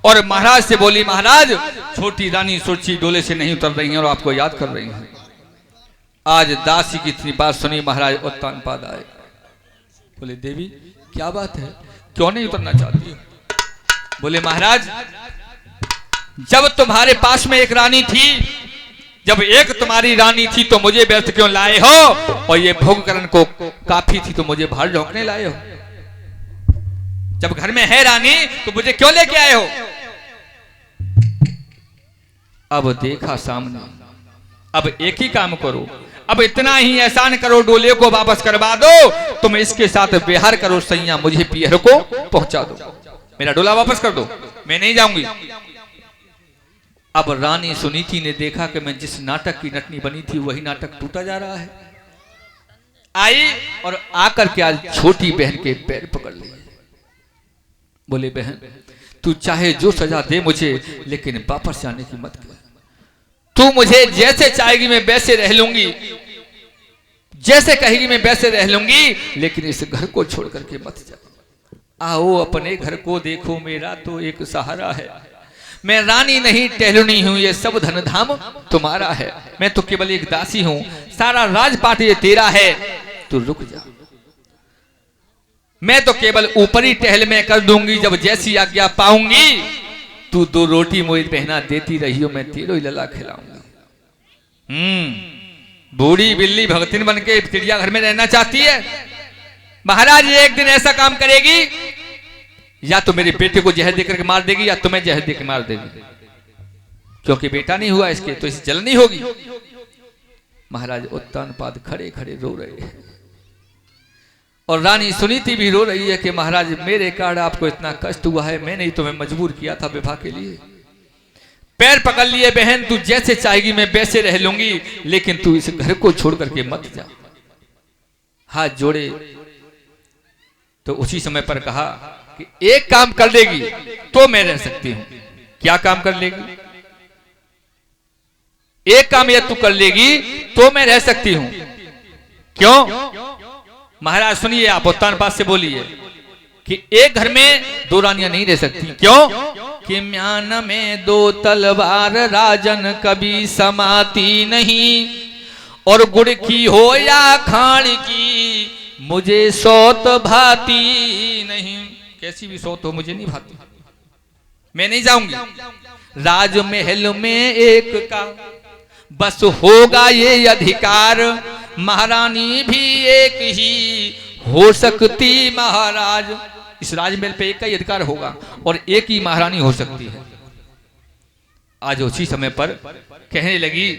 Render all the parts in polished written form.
और महाराज से बोली, महाराज छोटी रानी सुरची डोले से नहीं उतर रही हैं और आपको याद कर रही हैं। आज दासी की इतनी बात सुनी महाराज उत्तानपाद आए। बोले, देवी क्या बात है, क्यों नहीं उतरना चाहती? बोले, महाराज जब तुम्हारे पास में एक रानी थी, जब एक तुम्हारी रानी थी तो मुझे व्यर्थ क्यों लाए हो, और ये भोग करने को काफी थी तो मुझे बाहर झोंकने लाए हो। जब घर में है रानी तो मुझे क्यों लेके आए हो? अब देखा सामने, अब एक ही काम करो, अब इतना ही एहसान करो, डोले को वापस करवा दो, तुम इसके साथ व्यवहार करो सैया, मुझे पीहर को पहुंचा दो, मेरा डोला वापस कर दो, मैं नहीं जाऊंगी। अब रानी सुनीति ने देखा कि मैं जिस नाटक की नटनी बनी थी वही नाटक टूटा जा रहा है। आई और आकर के आज छोटी बहन के पैर पकड़ लिए। बोले, बहन तू चाहे जो सजा दे मुझे, लेकिन वापस जाने की मत कर। तू मुझे जैसे चाहेगी मैं वैसे रह लूंगी, जैसे कहेगी मैं वैसे रह लूंगी, लेकिन इस घर को छोड़ करके मत जा। आओ अपने घर को देखो, मेरा तो एक सहारा है। मैं रानी नहीं टहलुनी हूं, ये सब धन धाम तुम्हारा है। मैं तो केवल एक दासी हूं, सारा राजपाट ये तेरा है, तू रुक जा। मैं तो केवल ऊपरी टहल में कर दूंगी, जब जैसी आज्ञा पाऊंगी तू 2 रोटी मोई पहना देती रही हो, मैं तेरो ही लला खिलाऊंगा। बूढ़ी बिल्ली भगतिन बन के चिड़ियाघर में रहना चाहती है। महाराज एक दिन ऐसा काम करेगी, या तो मेरे बेटे को जहर देकर के मार देगी, या तुम्हें जहर देकर मार देगी, क्योंकि बेटा नहीं हुआ इसके, तो इसे जलन नहीं होगी। महाराज उत्तानपाद खड़े खड़े रो रहे हैं, और रानी सुनीति भी रो रही है कि महाराज मेरे कारण आपको इतना कष्ट हुआ है, मैंने ही तुम्हें मजबूर किया था विवाह के लिए। पैर पकड़ लिए, बहन तू जैसे चाहेगी मैं वैसे रह लूंगी, लेकिन तू इस घर को छोड़ करके मत जा। हाथ जोड़े तो उसी समय पर कहा कि एक काम कर लेगी तो मैं रह सकती हूं। क्या काम कर लेगी? एक काम यह तू कर लेगी तो मैं रह सकती हूं। क्यों? महाराज सुनिए, आप उत्तानपाद से बोलिए कि एक घर में 2 रानियां नहीं रह सकती। क्यों? कि म्यान में 2 तलवार राजन कभी समाती नहीं, और गुड़ की हो या खाण की मुझे सौत भाती नहीं। कैसी भी सौत हो मुझे नहीं भाती, मैं नहीं जाऊंगी। राजमहल में एक का बस होगा ये अधिकार, महारानी भी एक ही हो सकती महाराज। इस राजमहल पे एक का ही अधिकार होगा और एक ही महारानी हो सकती है। आज उसी समय पर कहने लगी,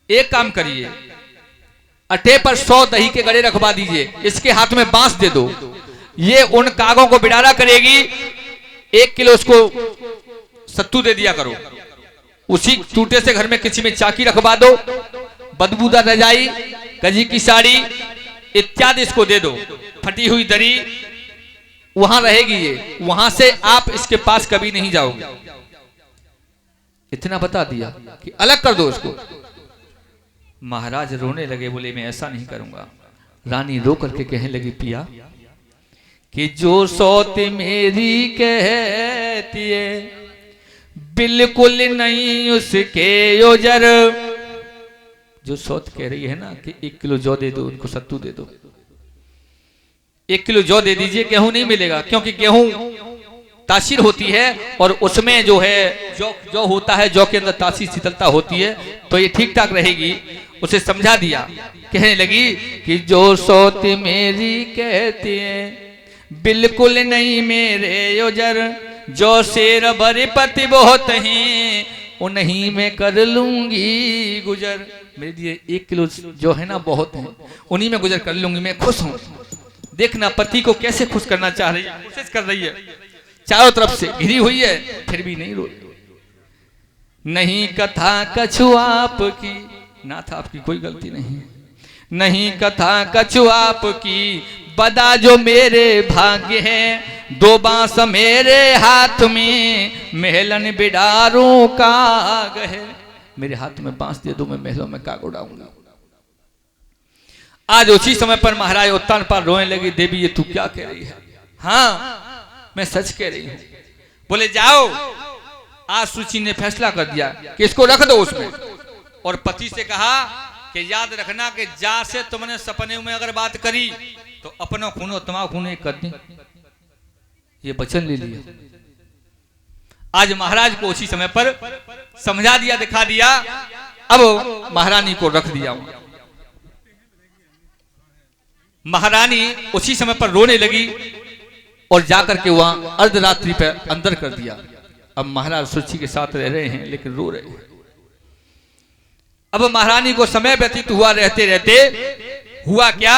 एक काम करिए, अटे पर 100 दही के गड़े रखवा दीजिए, इसके हाथ में बांस दे दो, ये उन कागों को बिडारा करेगी, 1 किलो उसको सत्तू दे दिया करो, उसी टूटे से घर में किसी में चाकी रखवा दो, बदबूदार रजाई, गजी की साड़ी इत्यादि इसको दे दो, फटी हुई दरी वहां रहेगी ये, वहां से आप इसके पास कभी नहीं जाओगे। इतना बता दिया कि अलग कर दो इसको। महाराज रोने लगे, बोले मैं ऐसा नहीं करूंगा। रानी रो करके कहने लगी, पिया कि जो सौत मेरी कहती है बिल्कुल नहीं उसके ओजर। जो सौत कह रही है ना कि 1 किलो जौ दे दो, उनको सत्तू दे दो, 1 किलो जौ दे दीजिए, गेहूं नहीं मिलेगा, क्योंकि गेहूं तासीर होती है और उसमें जो है जौ होता है, जौ के अंदर तासीर शीतलता होती है, तो ये ठीक ठाक रहेगी। उसे समझा दिया। कहने लगी कि जो सौत मेरी कहती है बिल्कुल नहीं मेरे ओजर, जो शेर बड़े पति बहुत हैं उन्हीं में कर लूंगी गुजर। मेरे लिए 1 किलो जो है ना बहुत है, उन्हीं में गुजर कर लूंगी, मैं खुश हूं। देखना पति को कैसे खुश करना चाह रही है, कोशिश कर रही है, चारों तरफ से घिरी हुई है, फिर भी नहीं रो रही। नहीं कथा कछु आपकी, नाथ आपकी कोई गलती नहीं, नहीं कथा कछु आपकी, बदा जो मेरे भाग्य है, 2 बांस मेरे हाथ में, महलन बिडारों का है। मेरे हाथ में बांस दे दो, मैं महलों में काग उड़ाऊंगा। आज उसी समय पर महाराज उत्तानपाद रोने लगी, देवी ये तू क्या कह रही है? हाँ मैं सच कह रही हूं। बोले जाओ, आज सूची ने फैसला कर दिया कि इसको रख दो उसमें। और पति से कहा कि याद रखना कि जा से तुमने सपने में अगर बात करी तो अपना खूनो तुम्हारा खून एक कर दे, ये वचन ले लिया। आज महाराज को उसी समय पर समझा दिया, दिखा दिया। अब महारानी को रख दिया। महारानी उसी समय पर रोने लगी और जाकर के वहां अर्धरात्रि पे अंदर कर दिया। अब महाराज सुची के साथ रह रहे हैं लेकिन रो रहे हैं। अब महारानी को समय व्यतीत हुआ, रहते रहते हुआ क्या,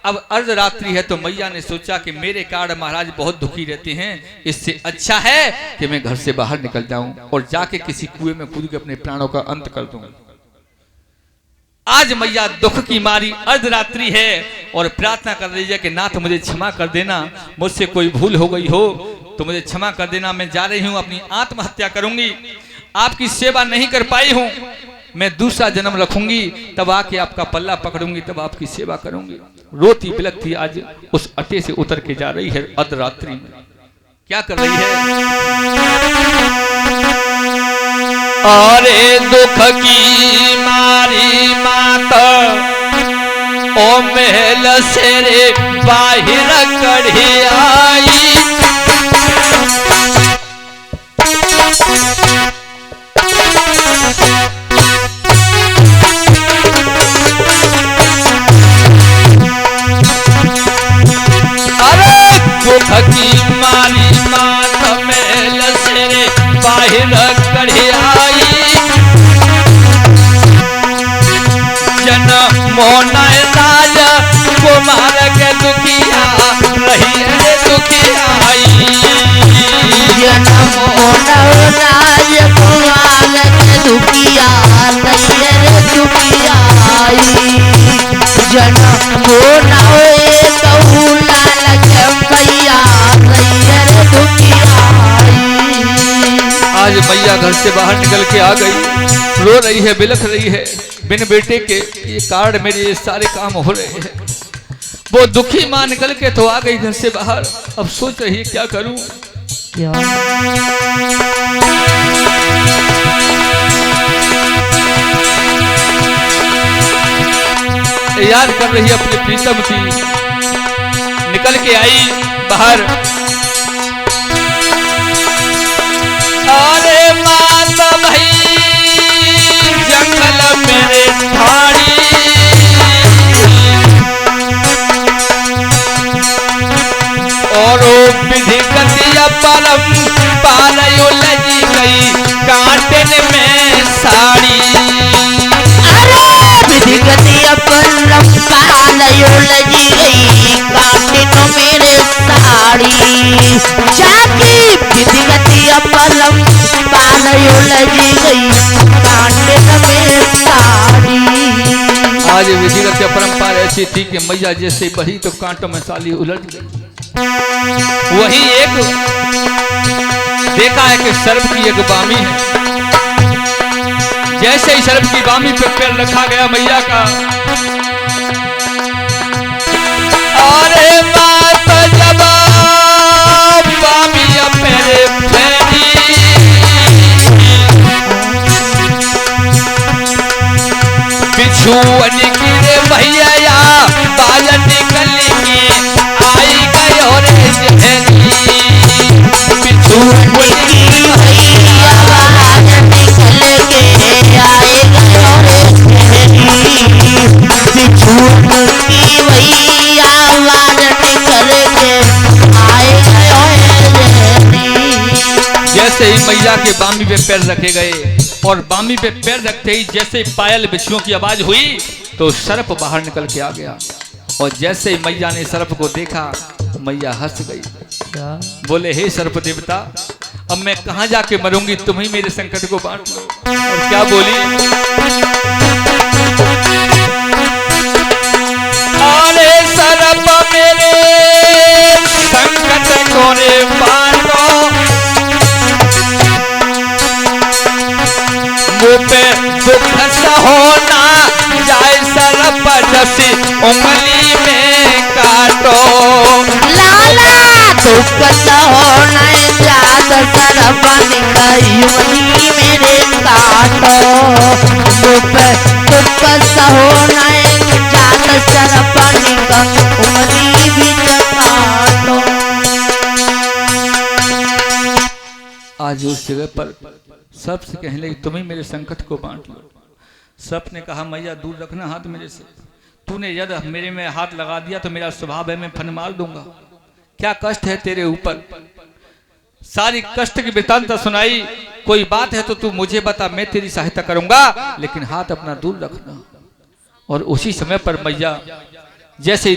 अब अर्धरात्रि है तो मैया ने सोचा कि मेरे कारण महाराज बहुत दुखी रहते हैं, इससे अच्छा है कि मैं घर से बाहर निकल जाऊं और जाके किसी कुएं में कूद के अपने प्राणों का अंत कर दूं। आज मैया दुख की मारी अर्धरात्रि है और प्रार्थना कर रही है कि नाथ मुझे क्षमा कर देना, मुझसे कोई भूल हो गई हो तो मुझे क्षमा कर देना। मैं जा रही हूं, अपनी आत्महत्या करूंगी, आपकी सेवा नहीं कर पाई हूं, मैं दूसरा जन्म रखूंगी, तब आके आपका पल्ला पकड़ूंगी, तब आपकी सेवा करूंगी। रोती बिलखती आज उस अटे से उतर के जा रही है अर्धरात्रि में। क्या कर रही है? अरे दुख की मारी माता ओ महल से रे बाहर कढ़ी आई, दुख की मारी मात मेल से रे बाहर कढ़ी आई, जन मोना राज कुमार के दुखिया रही रे दुखिया आई, जन मोना राज कुमार के दुखिया रही रे दुखिया आई, जन मोना आज मैया घर से बाहर निकल के आ गई, रो रही है, बिलख रही है। बिन बेटे के ये कारण मेरे ये सारे काम हो रहे हैं। वो दुखी मां निकल के तो आ गई घर से बाहर। अब सोच रही है क्या करूं। याद कर रही है अपने प्रीतम की। निकल के आई बाहर, अरे माता भाई जंगल मेरे ठाड़ी, और विधि गतिया परम पालयो लगी गई काटन में साड़ी, अरे विधि गतिया परम पालयो लगी गई काटन मेरे साड़ी, जाकी विधि गतिया परम पालयो लगी गई काटन में साड़ी। आज विधिगत परंपरा ऐसी थी कि मैया जैसे बढ़ी तो कांटों में साली उलट गई। वही एक देखा है कि सर्प की एक बामी है, जैसे ही सर्प की बामी पे पैर रखा गया मैया का, अरे मात जब बामी पैरे फैली, बिच्छू निकले भैया बाल निकल के आई गयो रे जहनी, बिच्छू की भैया बाल निकल के आए गयो रे जहनी, बिच्छू की भैया बाल निकल के आए गयो रे जहनी। जैसे ही मैया के बामी पे पैर रखे गए और बामी पे पैर रखते ही जैसे ही पायल बिच्छुओं की आवाज हुई तो सर्प बाहर निकल के आ गया। और जैसे ही मैया ने सर्प को देखा मैया हंस गई, बोले हे सर्प देवता, अब मैं कहां जाके मरूंगी, तुम ही मेरे संकट को बांट लो। और क्या बोली, अरे सर्प मेरे संकट को रे बांटो, मुँह पे दुख होना जाए सर्प जैसी उंगली में काटो, लाला दुख होना जात उंगली मेरे काटो चुप चुप सहो नयन जात सरपनिक उंगली भी काटो। आज उस जगह पर सबसे कहने लगी तुम ही मेरे संकट को बांट लो। सब ने कहा मैया दूर रखना हाथ मेरे से, तूने यदि मेरे में हाथ लगा दिया तो मेरा स्वभाव है मैं फन मार दूंगा। क्या कष्ट है तेरे ऊपर, सारी कष्ट की वृतांत सुनाई। कोई बात है तो तू मुझे बता, मैं तेरी सहायता करूंगा, लेकिन हाथ अपना दूर रखना। और उसी समय पर मैया जैसे ही